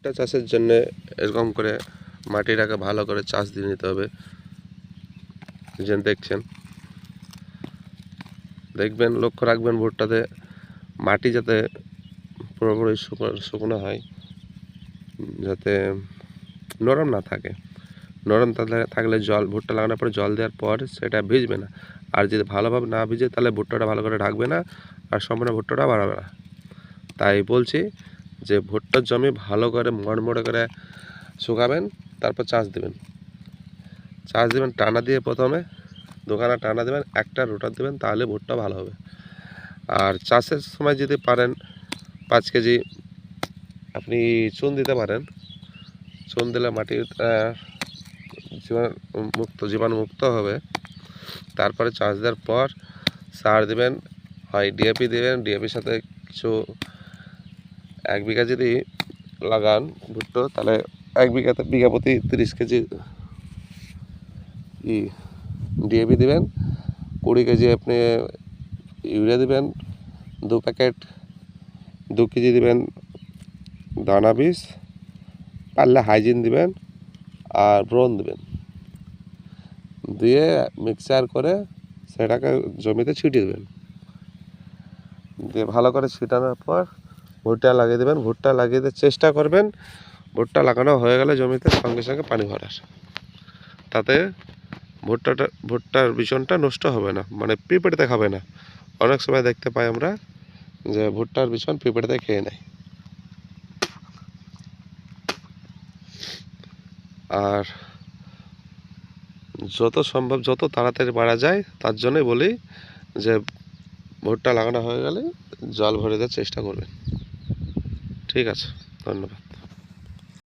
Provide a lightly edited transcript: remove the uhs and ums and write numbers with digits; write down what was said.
ভুট্টা চাষের জন্য এরকম করে মাটিটাকে ভালো করে চাষ দিয়ে নিতে হবে। যে দেখছেন, দেখবেন, লক্ষ্য রাখবেন ভুট্টাতে মাটি যাতে পুরোপুরি শুকনো হয়, যাতে নরম না থাকে। নরম থাকলে ভুট্টা লাগানোর পরে জল দেওয়ার পর সেটা ভিজবে না। আর যদি ভালোভাবে না ভিজে তাহলে ভুট্টাটা ভালো করে ঢাকবে না আর সম্পূর্ণ ভুট্টাটা বাড়াবে না। তাই বলছি যে ভুট্টার জমি ভালো করে মড়মড়ে করে শুকাবেন, তারপর চাষ দেবেন। টানা দিয়ে প্রথমে দোকানে টানা দেবেন, একটা রোটার দেবেন, তাহলে ভুট্টা ভালো হবে। আর চাষের সময় যদি পারেন 5 কেজি আপনি চুন দিতে পারেন। চুন দিলে মাটির জীবাণুমুক্ত হবে। তারপরে চাষ দেওয়ার পর সার দেবেন, হয় ডিএপি দেবেন। ডিএপির সাথে কিছু 1 বিঘা যদি লাগান ভুট্টো, তাহলে 1 বিঘা প্রতি 30 কেজি ডিএপি দেবেন। 20 কেজি আপনি ইউরিয়া দেবেন। 2 প্যাকেট 2 কেজি দেবেন দানা বীজ, পারলে হাইজিন দিবেন আর ব্রোন দেবেন। দিয়ে মিক্সচার করে সেটাকে জমিতে ছিটিয়ে দেবেন। দিয়ে ভালো করে ছিটানোর পর ভুট্টা লাগিয়ে দেবেন। ভুট্টা লাগিয়ে দিয়ে চেষ্টা করবেন ভুট্টা লাগানো হয়ে গেলে জমিতে সঙ্গে সঙ্গে পানি ভরার। তাতে ভুট্টার বিচনটা নষ্ট হবে না, মানে পিঁপড়েতে খাবে না। অনেক সময় দেখতে পাই আমরা যে ভুট্টার বিচন পিঁপড়েতে খেয়ে নেয়। আর যত সম্ভব যত তাড়াতাড়ি মারা যায় তার জন্যই বলি যে ভুট্টা লাগানো হয়ে গেলে জল ভরে দেওয়ার চেষ্টা করবেন। ঠিক আছে, ধন্যবাদ।